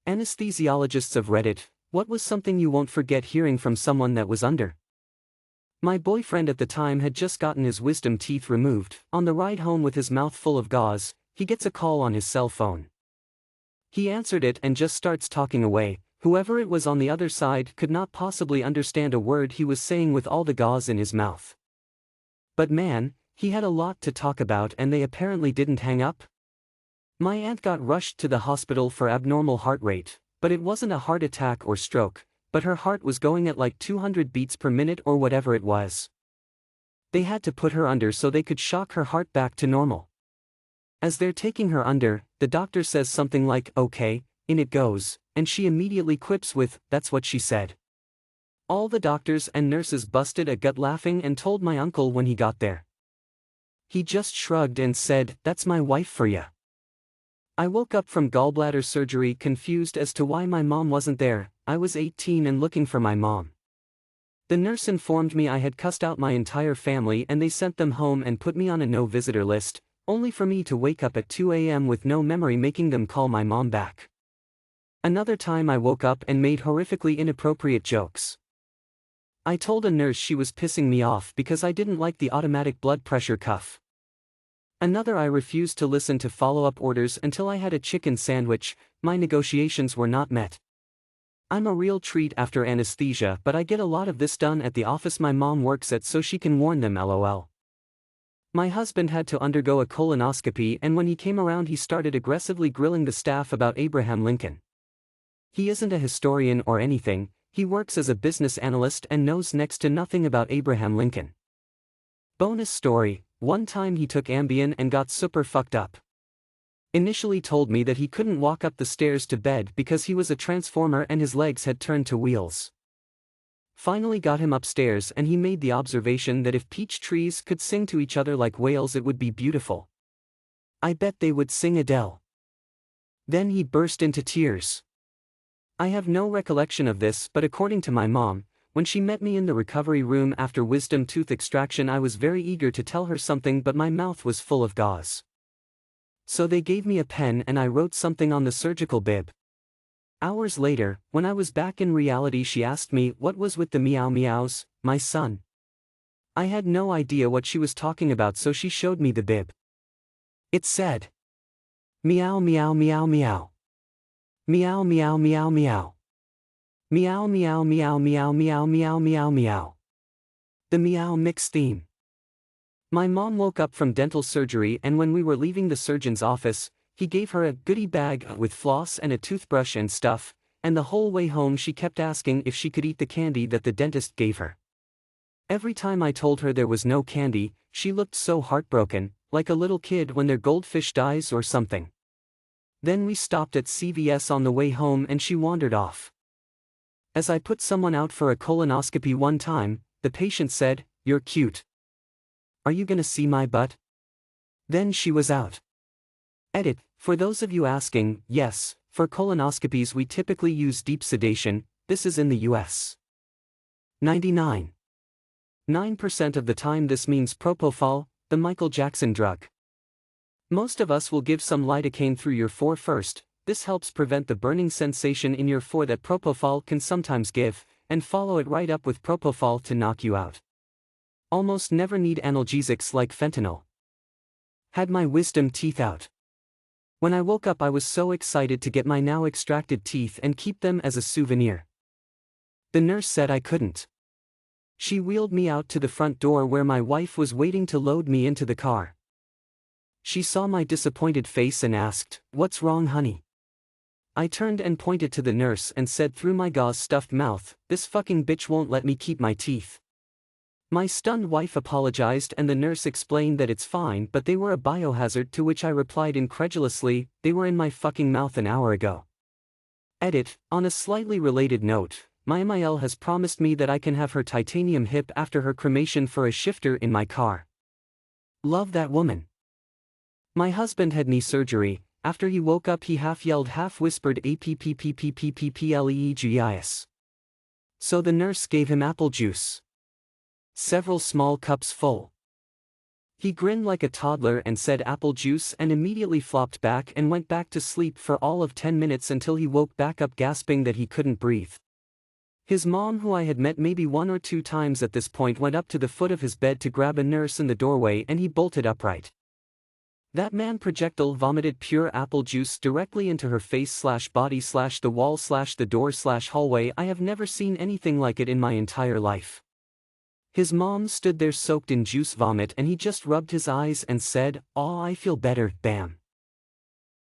Anesthesiologists of Reddit, what was something you won't forget hearing from someone that was under? My boyfriend at the time had just gotten his wisdom teeth removed. On the ride home with his mouth full of gauze, he gets a call on his cell phone. He answered it and just starts talking away. Whoever it was on the other side could not possibly understand a word he was saying with all the gauze in his mouth. But man, he had a lot to talk about and they apparently didn't hang up. My aunt got rushed to the hospital for abnormal heart rate, but it wasn't a heart attack or stroke, but her heart was going at like 200 beats per minute or whatever it was. They had to put her under so they could shock her heart back to normal. As they're taking her under, the doctor says something like, "Okay, in it goes," and she immediately quips with, "That's what she said." All the doctors and nurses busted a gut laughing and told my uncle when he got there. He just shrugged and said, "That's my wife for ya." I woke up from gallbladder surgery confused as to why my mom wasn't there. I was 18 and looking for my mom. The nurse informed me I had cussed out my entire family and they sent them home and put me on a no-visitor list, only for me to wake up at 2 a.m. with no memory making them call my mom back. Another time I woke up and made horrifically inappropriate jokes. I told a nurse she was pissing me off because I didn't like the automatic blood pressure cuff. Another, I refused to listen to follow-up orders until I had a chicken sandwich. My negotiations were not met. I'm a real treat after anesthesia, but I get a lot of this done at the office my mom works at so she can warn them, lol. My husband had to undergo a colonoscopy and when he came around he started aggressively grilling the staff about Abraham Lincoln. He isn't a historian or anything, he works as a business analyst and knows next to nothing about Abraham Lincoln. Bonus story, one time he took Ambien and got super fucked up. Initially told me that he couldn't walk up the stairs to bed because he was a transformer and his legs had turned to wheels. Finally got him upstairs and he made the observation that if peach trees could sing to each other like whales it would be beautiful. I bet they would sing Adele. Then he burst into tears. I have no recollection of this, but according to my mom, when she met me in the recovery room after wisdom tooth extraction I was very eager to tell her something but my mouth was full of gauze. So they gave me a pen and I wrote something on the surgical bib. Hours later, when I was back in reality she asked me what was with the meow meows, my son. I had no idea what she was talking about so she showed me the bib. It said, "Meow meow meow meow. Meow meow meow meow. Meow meow meow meow meow meow meow meow." The meow mix theme. My mom woke up from dental surgery and when we were leaving the surgeon's office, he gave her a goodie bag with floss and a toothbrush and stuff, and the whole way home she kept asking if she could eat the candy that the dentist gave her. Every time I told her there was no candy, she looked so heartbroken, like a little kid when their goldfish dies or something. Then we stopped at CVS on the way home and she wandered off. As I put someone out for a colonoscopy one time, the patient said, "You're cute. Are you gonna see my butt?" Then she was out. Edit, for those of you asking, yes, for colonoscopies we typically use deep sedation, this is in the US. 99.9% of the time this means propofol, the Michael Jackson drug. Most of us will give some lidocaine through your four first. This helps prevent the burning sensation in your fore that propofol can sometimes give, and follow it right up with propofol to knock you out. Almost never need analgesics like fentanyl. Had my wisdom teeth out. When I woke up I was so excited to get my now extracted teeth and keep them as a souvenir. The nurse said I couldn't. She wheeled me out to the front door where my wife was waiting to load me into the car. She saw my disappointed face and asked, "What's wrong, honey?" I turned and pointed to the nurse and said through my gauze-stuffed mouth, "This fucking bitch won't let me keep my teeth." My stunned wife apologized and the nurse explained that it's fine but they were a biohazard, to which I replied incredulously, "They were in my fucking mouth an hour ago." Edit, on a slightly related note, my MIL has promised me that I can have her titanium hip after her cremation for a shifter in my car. Love that woman. My husband had knee surgery. After he woke up he half-yelled half-whispered APPPPPPPLEEGIS. So the nurse gave him apple juice. Several small cups full. He grinned like a toddler and said apple juice and immediately flopped back and went back to sleep for all of 10 minutes until he woke back up gasping that he couldn't breathe. His mom, who I had met maybe 1 or 2 times at this point, went up to the foot of his bed to grab a nurse in the doorway and he bolted upright. That man projectile vomited pure apple juice directly into her face/body/the wall/the door/hallway. I have never seen anything like it in my entire life. His mom stood there soaked in juice vomit and he just rubbed his eyes and said, "Aw, I feel better, bam."